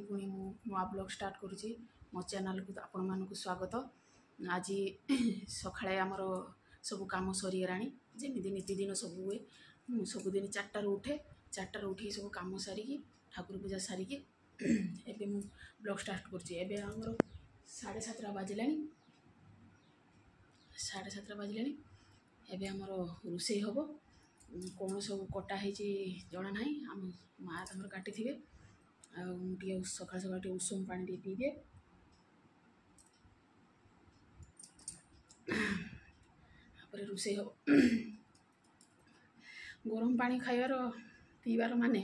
पुणी नुआ blog start करुँची मो चैनल को आपण मानक स्वागत। आज सकाळे आमर सब काम सरीगला जमी नीतिदिन सब हुए सबुदिन 4टार उठे 4टार उठी सब कम सारिकी ठाकुर पूजा सारिकी एबे मु ब्लॉग स्टार्ट करछि। एबे आमर 7:30 बाजिला 7:30 बाजिला एबे आमर रोषे हम कौन सब कटा है जना ना आम माँ तमर काटी थे आगे सका सका उषुम पानी पी दिए रोषे हम गरम पानी खाइबार पीबार माने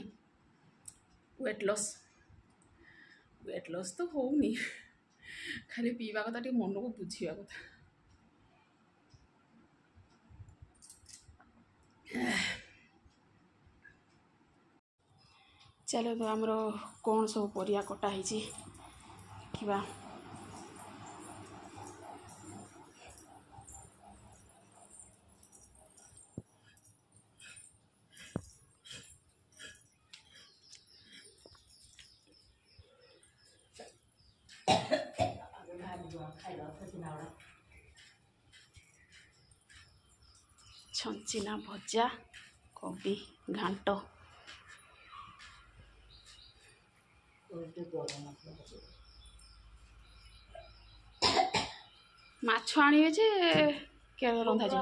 वेट लॉस तो होनी खाली पीवा कथा टे मन को बुझा कथा। चलो तो आमर कौन सब परिया कटा है देखा। छंचिना भजा कोबी घांट माछ आनिबे जे के रंधा जे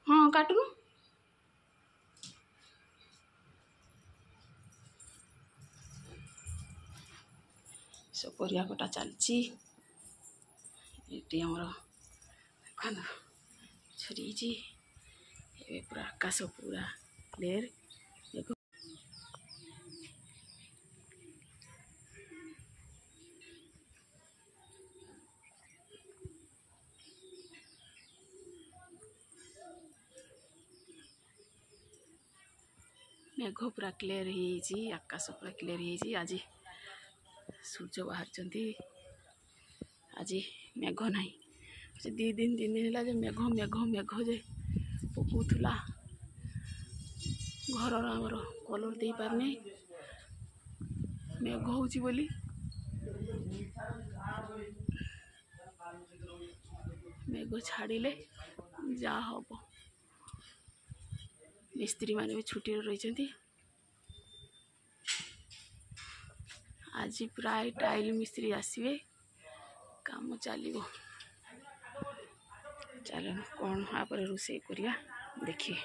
हाँ काटुनु सब परिया कटा चलची ये आमर छुरी पूरा आकाश पूरा क्लियर देखो। मेघ पूरा क्लियर है आकाश पूरा क्लियर है आज सूर्य बाहर आज मेघ ना 2-3 दिन है मेघ मेघ मेघ जे पकूला घर आमर कलर दे पारने मेघ होची बोली मेघ छाड़िले जा हम मिस्त्री माने भी छुट्टी रही आज प्राय टाइल मिस्त्री आसवे काम चलो चलो कौन आप रोषे करिया देखिए।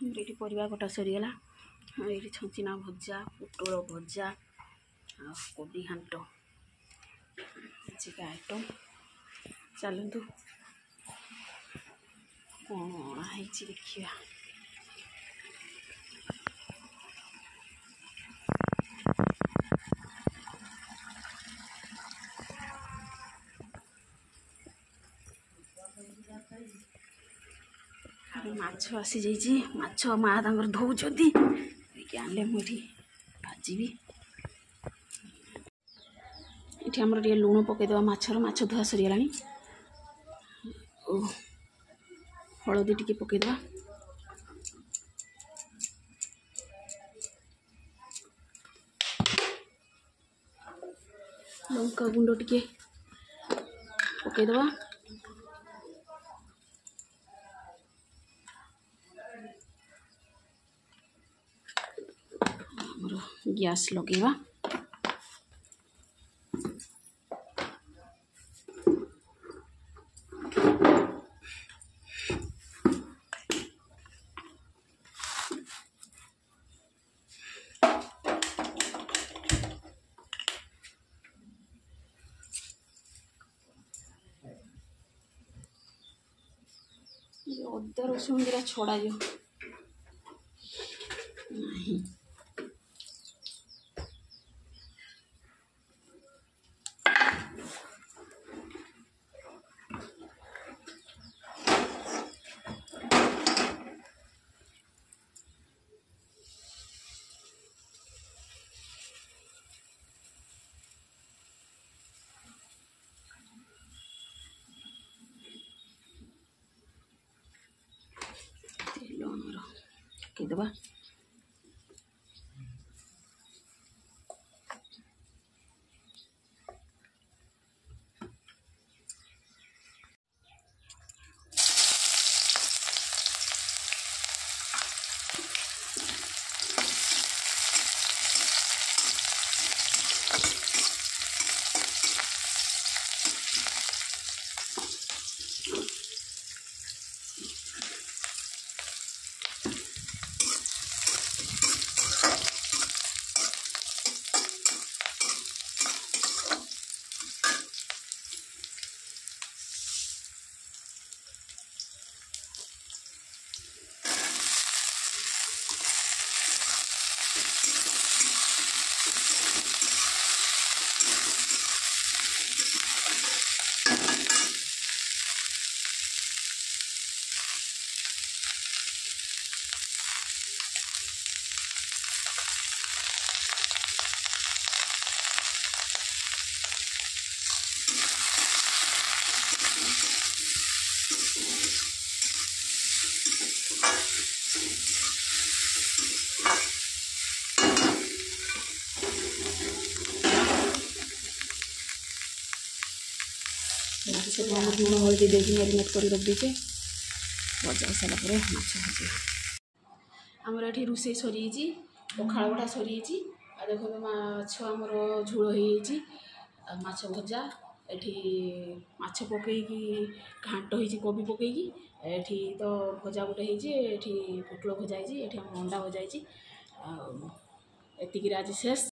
ये परिवा कटा सरीगला ये छंचिना भजा पोटल भजा कोबी घांट चिका आइटम चलतु कौन है देखा। माछ आसी जाइए माछ माँ तंकर धोउछंती आनले मुझे भाजी ये आमर टे लुण पकईदे माछर माछ धुआ सरीगला हलदी टी पकईदे लंका गुंड टी पकईदे गैस लगेवा अदा रसुण दिरा छड़ा जो नहीं पकईदे सब आम लुण हल्दी देकी मैरिनेट कर रख दीचे भजा सारापर माछ भाजी आमर ये रोषे सरी पखाड़ बड़ा सरी आ देखो माछ आमर झोल हो माछ भजा एठी माछ पकईकी घांट होइछि कोबी पकईकी एठी तो भजा गोटे होइछि एठी पुटल भजा होइछि एठी हम अंडा भजा होइछि आ एतिकी आज शेष।